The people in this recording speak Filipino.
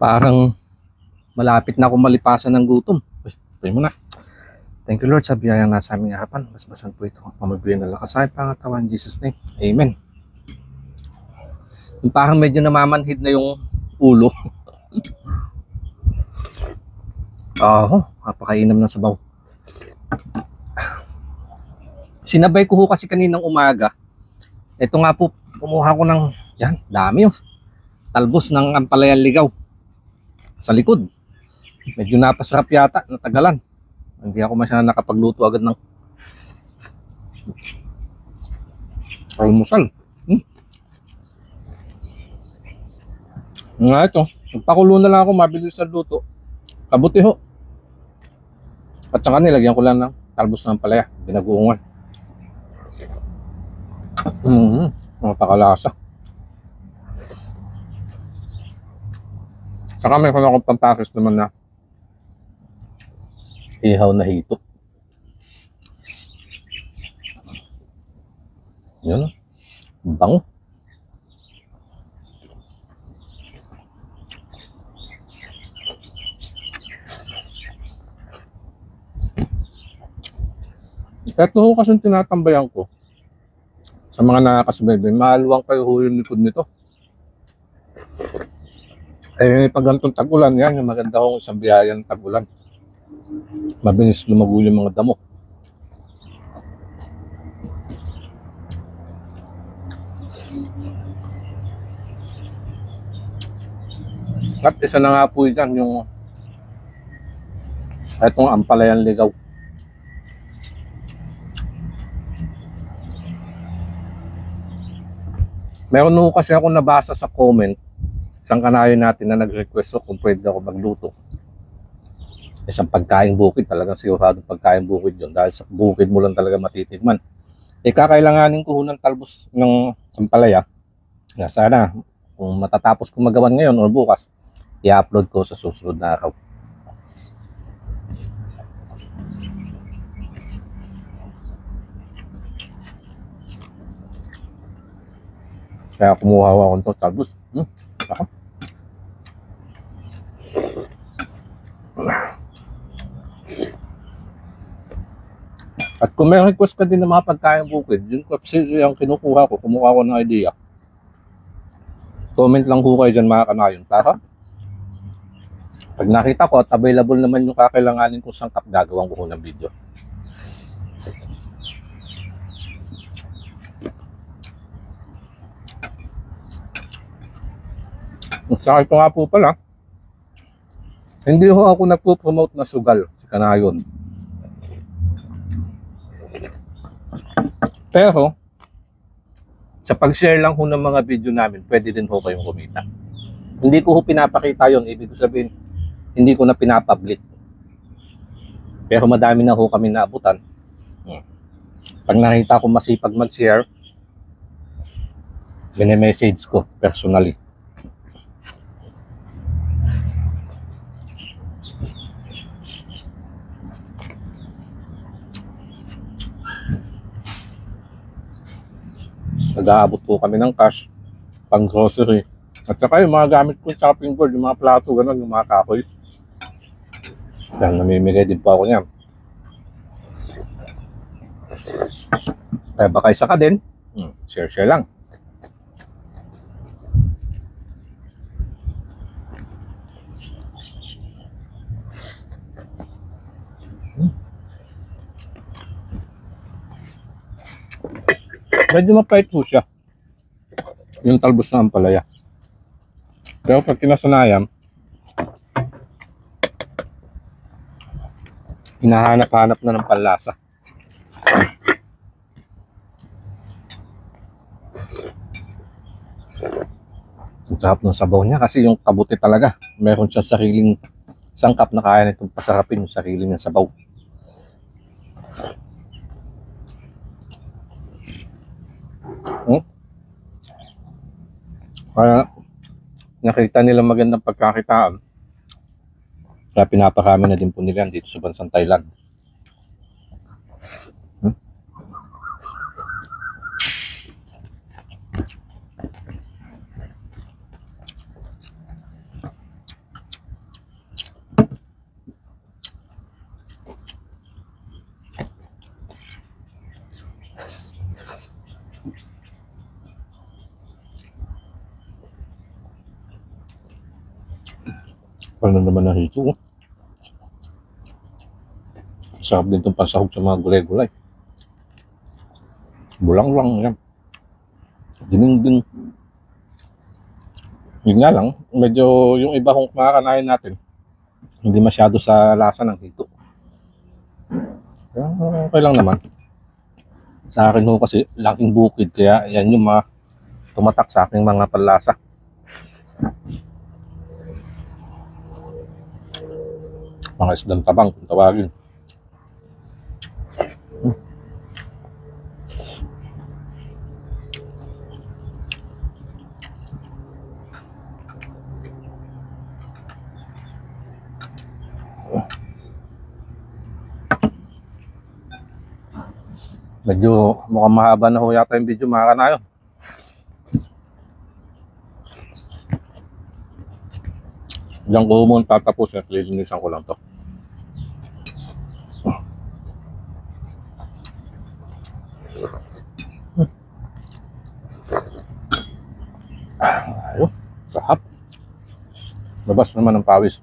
Parang malapit na akong malipasan ng gutom. Uy, pray mo na. Thank you Lord sa biyayang nasa aming harapan. Basbasan po ito. Pamabigyan na lakas sa pangatawan in Jesus name. Amen. Yung parang medyo namamanhid na yung ulo. Napakainam ng sabaw. Sinabay ko kasi kaninang umaga. Ito nga po, kumuha ko ng, yan, dami oh. Talbos ng ampalayan ligaw. Sa likod. Medyo napasarap yata, natagalan. Hindi ako masyadong nakapagluto agad ng almusal. Nga ito, nagpakulo na lang ako, mabilis sa luto. Kabuti ho. At saka nilagyan ko lang ng talbos ng ampalaya, binaguungan. Matakalasa. Saka meron akong pampakis naman na ihaw na hito. Yan. Bango. Ito kasi tinatambayan ko. Sa mga nakakasubaybay, maluwang kayo ho yung likod nito. Pag ganitong tag-ulan, yan yung maganda hong isang biyaya ng tag-ulan. Mabilis lumago yung mga damo. At isa na nga po dyan yung itong ampalayan ligaw. Meron nung kasi ako nabasa sa comment isang kanayo natin na nag-request kung pwede ako magluto. Isang pagkain bukid, talagang siguradong pagkain bukid yun. Dahil sa bukid mo lang talaga matitikman. Kakailanganin ko ng talbos ng ampalaya. Na sana, kung matatapos ko magawan ngayon o bukas, i-upload ko sa susunod na araw. Kaya kumuha ako ng talbos. At kung may request ka din ng mga pagkain bukid, yun kasi yung kinukuha ko, kumuha ko ng idea. Comment lang ko kayo dyan mga kanayon. Para pag nakita ko at available naman yung kakailanganin kong sangkap, gagawin ko ng video. Sa ito nga po pala, hindi ho ako nagpo-promote na sugal sa kanayon. Pero, sa pag-share lang ho ng mga video namin, pwede din ho kayong kumita. Hindi ko ho pinapakita yon, ibig sabihin, hindi ko na pinapublic. Pero madami na ho kami naabutan. Pag nakita ko masipag mag-share, message ko personally. Nag-aabot po kami ng cash, pang grocery. At saka yung mga gamit ko sa shopping board, yung mga plato, gano'n, yung mga kahoy. Yan, namimigay din po ako niyan. Kaya baka isa ka din, share lang. Medyo mapait po siya, yung talbos ng ampalaya. Pero pag kinasanayan, hinahanap-hanap na ng panlasa. Ang sarap ng sabaw niya kasi yung kabuti talaga. Meron siya sariling sangkap na kaya nitong pasarapin yung sarili ng sabaw. Kaya nakita nila magandang pagkakitaan. Kaya pinaparami na din po nila dito sa bansang Thailand. Ano naman ang hito? Sarap din itong pansahog sa mga gulay-gulay. Bulang lang yan. Dining-ding. Yun nga lang, medyo yung iba kung makakanain natin, hindi masyado sa lasa ng hito. Pero okay lang naman. Sa akin ho kasi, laking bukid, kaya yan yung mga tumatak sa aking mga panlasa. Mga isdang tabang, kung tawagin. Medyo mukhang mahaba na ho yata yung video mga kanayo. Diyan ko muna tatapos, lilinisan ko lang to. Ayun, sarap. Labas naman ng pawis.